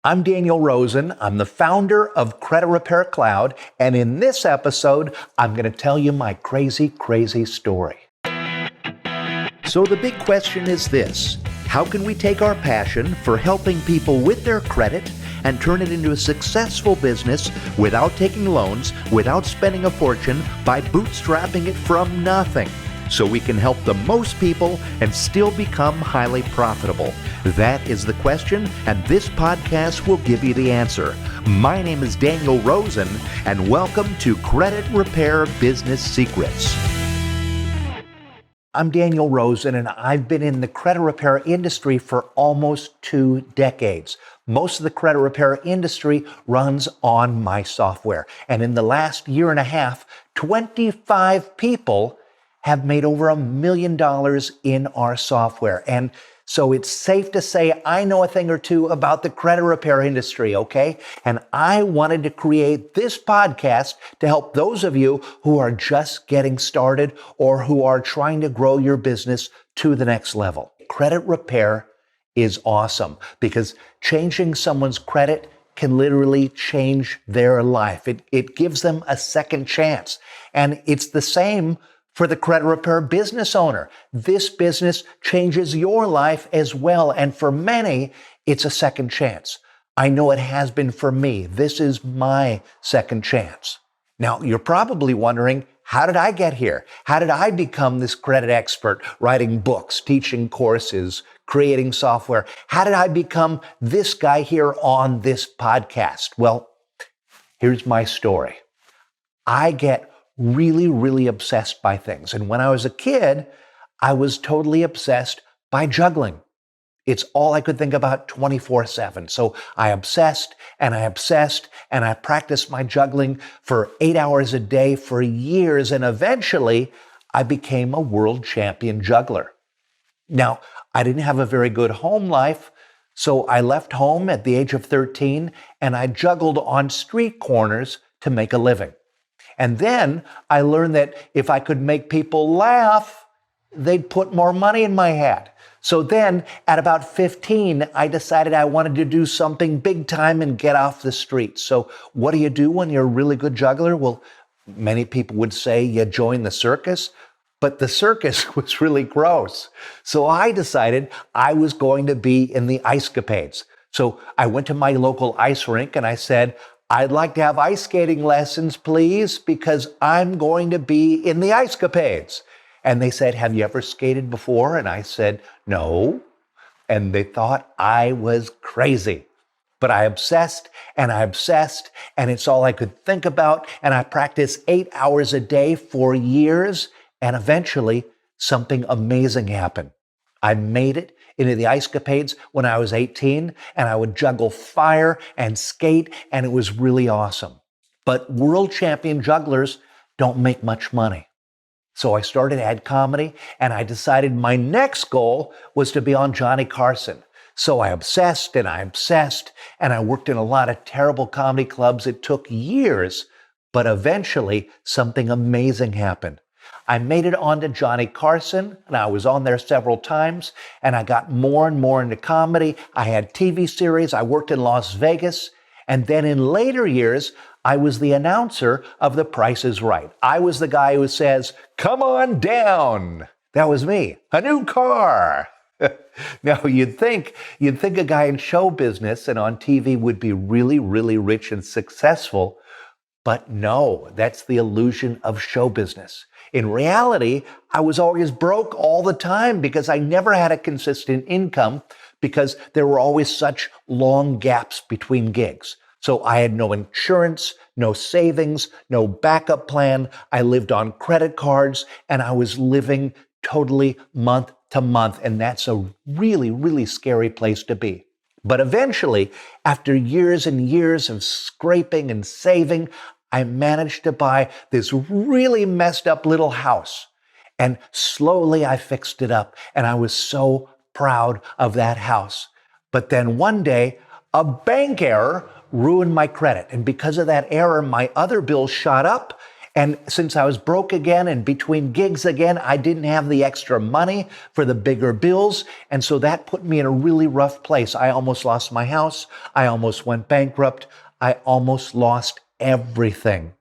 I'm Daniel Rosen. I'm the founder of Credit Repair Cloud, and in this episode, I'm going to tell you my crazy story. So the big question is this: how can we take our passion for helping people with their credit and turn it into a successful business without taking loans, without spending a fortune, by bootstrapping it from nothing, so we can help the most people and still become highly profitable? That is the question, and this podcast will give you the answer. My name is Daniel Rosen, and welcome to Credit Repair Business Secrets. I'm Daniel Rosen, and I've been in the credit repair industry for almost 2 decades. Most of the credit repair industry runs on my software. And in the last year and a half, 25 people have made over $1 million in our software. And so it's safe to say I know a thing or two about the credit repair industry, okay? And I wanted to create this podcast to help those of you who are just getting started or who are trying to grow your business to the next level. Credit repair is awesome because changing someone's credit can literally change their life. It gives them a second chance. And it's the same for the credit repair business owner. This business changes your life as well. And for many, it's a second chance. I know it has been for me. This is my second chance. Now, you're probably wondering, how did I get here? How did I become this credit expert, writing books, teaching courses, creating software? How did I become this guy here on this podcast? Well, here's my story. I get really obsessed by things. And when I was a kid, I was totally obsessed by juggling. It's all I could think about 24/7. So I obsessed and I practiced my juggling for 8 hours a day for years. And eventually I became a world champion juggler. Now, I didn't have a very good home life, so I left home at the age of 13 and I juggled on street corners to make a living. And then I learned that if I could make people laugh, they'd put more money in my hat. So then at about 15, I decided I wanted to do something big time and get off the street. So what do you do when you're a really good juggler? Well, many people would say you join the circus, but the circus was really gross. So I decided I was going to be in the ice capades. So I went to my local ice rink and I said, I'd like to have ice skating lessons, please, because I'm going to be in the ice capades. And they said, have you ever skated before? And I said, no. And they thought I was crazy. But I obsessed, and it's all I could think about. And I practiced 8 hours a day for years. And eventually, something amazing happened. I made it into the ice capades when I was 18, and I would juggle fire and skate, and it was really awesome. But world champion jugglers don't make much money. So I started ad comedy, and I decided my next goal was to be on Johnny Carson. So I obsessed, and I worked in a lot of terrible comedy clubs. It took years, but eventually something amazing happened. I made it onto Johnny Carson, and I was on there several times, and I got more and more into comedy. I had TV series. I worked in Las Vegas. And then in later years, I was the announcer of The Price is Right. I was the guy who says, come on down. That was me. A new car. Now, you'd think a guy in show business and on TV would be really rich and successful. But no, that's the illusion of show business. In reality, I was always broke all the time because I never had a consistent income because there were always such long gaps between gigs. So I had no insurance, no savings, no backup plan. I lived on credit cards and I was living totally month to month. And that's a really scary place to be. But eventually, after years and years of scraping and saving, I managed to buy this really messed up little house. And slowly I fixed it up. And I was so proud of that house. But then one day, a bank error ruined my credit. And because of that error, my other bills shot up And since I was broke again and between gigs again, I didn't have the extra money for the bigger bills. And so that put me in a really rough place. I almost lost my house. I almost went bankrupt. I almost lost everything.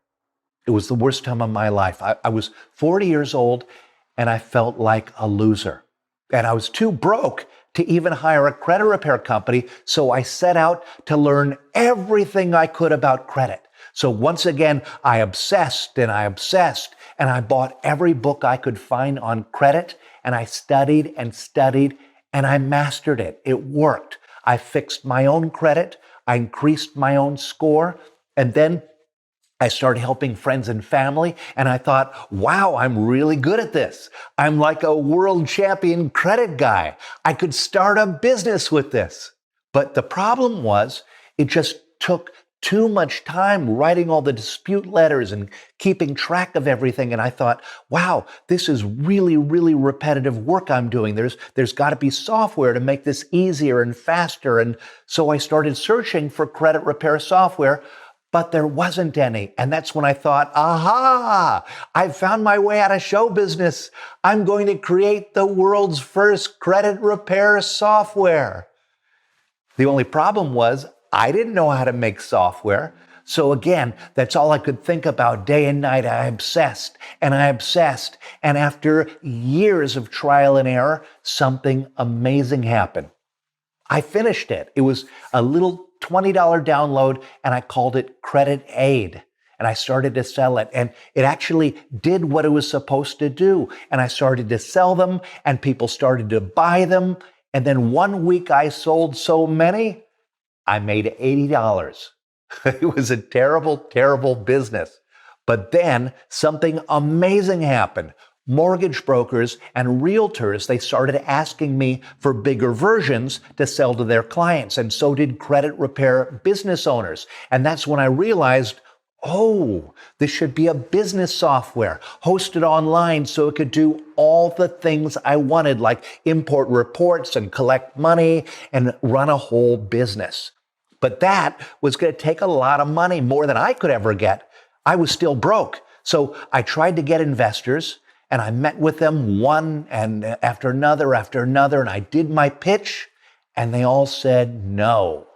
It was the worst time of my life. I was 40 years old and I felt like a loser. And I was too broke to even hire a credit repair company. So I set out to learn everything I could about credit. So once again, I obsessed and I bought every book I could find on credit, and I studied and studied and I mastered it. It worked. I fixed my own credit. I increased my own score. And then I started helping friends and family, and I thought, wow, I'm really good at this. I'm like a world champion credit guy. I could start a business with this. But the problem was, it just took too much time writing all the dispute letters and keeping track of everything. And I thought, wow, this is really, really repetitive work I'm doing. There's got to be software to make this easier and faster. And so I started searching for credit repair software, but there wasn't any. And that's when I thought, aha, I've found my way out of show business. I'm going to create the world's first credit repair software. The only problem was I didn't know how to make software. So again, that's all I could think about day and night. I obsessed. And after years of trial and error, something amazing happened. I finished it. It was a little $20 download, and I called it Credit Aid. And I started to sell it, and it actually did what it was supposed to do. And I started to sell them, and people started to buy them. And then one week I sold so many, I made $80. It was a terrible, terrible business. But then something amazing happened. Mortgage brokers and realtors, they started asking me for bigger versions to sell to their clients. And so did credit repair business owners. And that's when I realized, oh, this should be a business software hosted online so it could do all the things I wanted, like import reports and collect money and run a whole business. But that was going to take a lot of money, more than I could ever get. I was still broke. So I tried to get investors, and I met with them one and after another, and I did my pitch, and they all said no.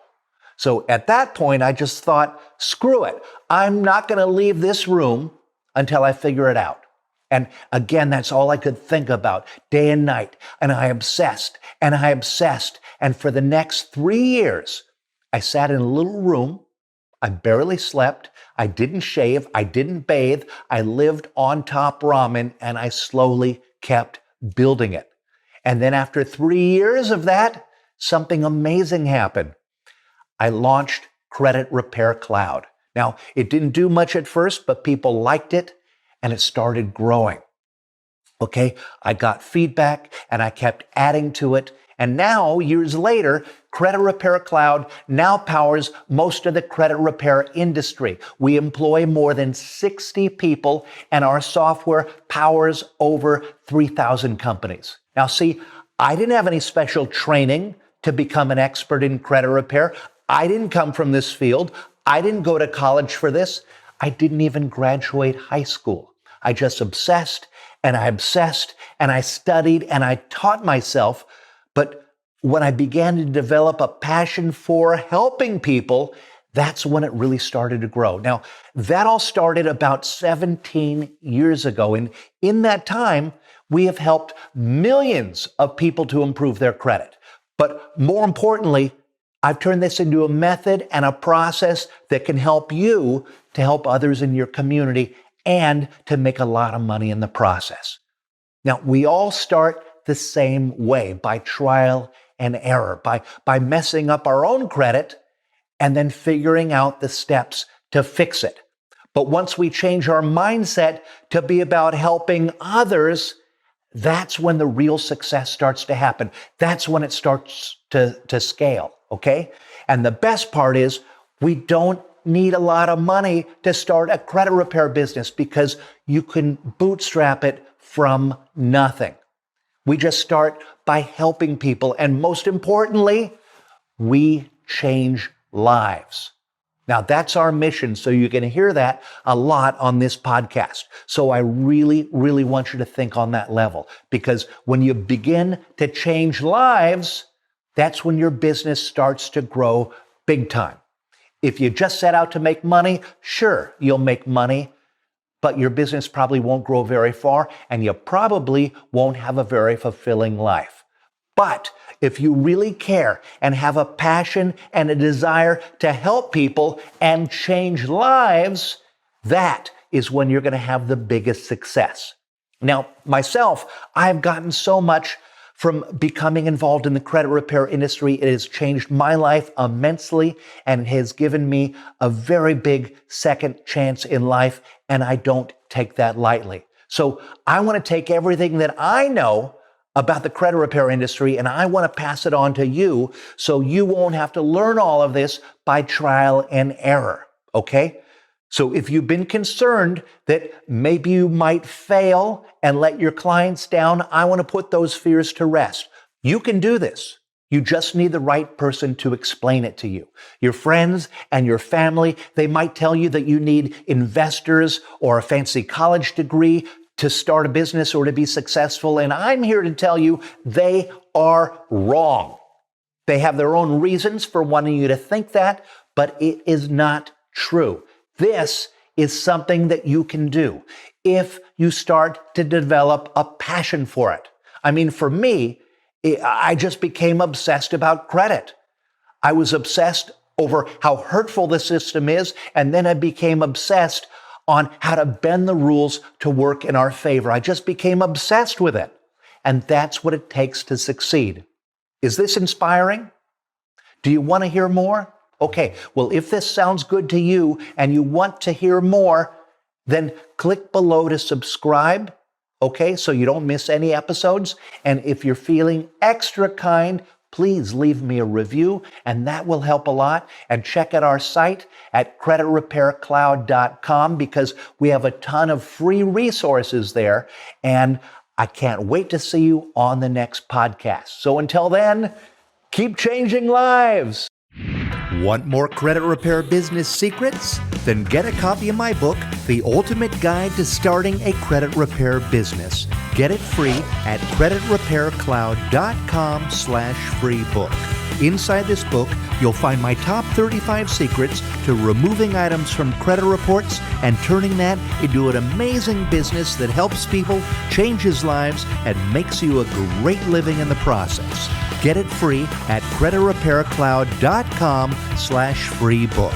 So at that point, I just thought, screw it. I'm not going to leave this room until I figure it out. And again, that's all I could think about day and night. And I obsessed. And for the next 3 years, I sat in a little room. I barely slept. I didn't shave. I didn't bathe. I lived on top ramen, and I slowly kept building it. And then after 3 years of that, something amazing happened. I launched Credit Repair Cloud. Now, it didn't do much at first, but people liked it, and it started growing. Okay, I got feedback, and I kept adding to it. And now, years later, Credit Repair Cloud now powers most of the credit repair industry. We employ more than 60 people, and our software powers over 3,000 companies. Now, see, I didn't have any special training to become an expert in credit repair. I didn't come from this field. I didn't go to college for this. I didn't even graduate high school. I just obsessed, and I studied, and I taught myself. But when I began to develop a passion for helping people, that's when it really started to grow. Now, that all started about 17 years ago. And in that time, we have helped millions of people to improve their credit. But more importantly, I've turned this into a method and a process that can help you to help others in your community and to make a lot of money in the process. Now, we all start the same way, by trial and error, by messing up our own credit and then figuring out the steps to fix it. But once we change our mindset to be about helping others, that's when the real success starts to happen. That's when it starts to scale, okay? And the best part is we don't need a lot of money to start a credit repair business because you can bootstrap it from nothing. We just start by helping people. And most importantly, we change lives. Now, that's our mission, so you're going to hear that a lot on this podcast. So I really, really want you to think on that level, because when you begin to change lives, that's when your business starts to grow big time. If you just set out to make money, sure, you'll make money, but your business probably won't grow very far, and you probably won't have a very fulfilling life. But if you really care and have a passion and a desire to help people and change lives, that is when you're going to have the biggest success. Now, myself, I've gotten so much from becoming involved in the credit repair industry. It has changed my life immensely, and it has given me a very big second chance in life, and I don't take that lightly. So I want to take everything that I know about the credit repair industry, and I want to pass it on to you so you won't have to learn all of this by trial and error, okay? So if you've been concerned that maybe you might fail and let your clients down, I want to put those fears to rest. You can do this. You just need the right person to explain it to you. Your friends and your family, they might tell you that you need investors or a fancy college degree to start a business or to be successful. And I'm here to tell you they are wrong. They have their own reasons for wanting you to think that, but it is not true. This is something that you can do if you start to develop a passion for it. I mean, for me, I just became obsessed about credit. I was obsessed over how hurtful the system is, and then I became obsessed on how to bend the rules to work in our favor. I just became obsessed with it. And that's what it takes to succeed. Is this inspiring? Do you want to hear more? Okay, well, if this sounds good to you and you want to hear more, then click below to subscribe, okay, so you don't miss any episodes. And if you're feeling extra kind, please leave me a review, and that will help a lot. And check out our site at creditrepaircloud.com, because we have a ton of free resources there. And I can't wait to see you on the next podcast. So until then, keep changing lives. Want more credit repair business secrets? Then get a copy of my book, The Ultimate Guide to Starting a Credit Repair Business. Get it free at creditrepaircloud.com/free book. Inside this book, you'll find my top 35 secrets to removing items from credit reports and turning that into an amazing business that helps people, changes lives, and makes you a great living in the process. Get it free at creditrepaircloud.com/free book.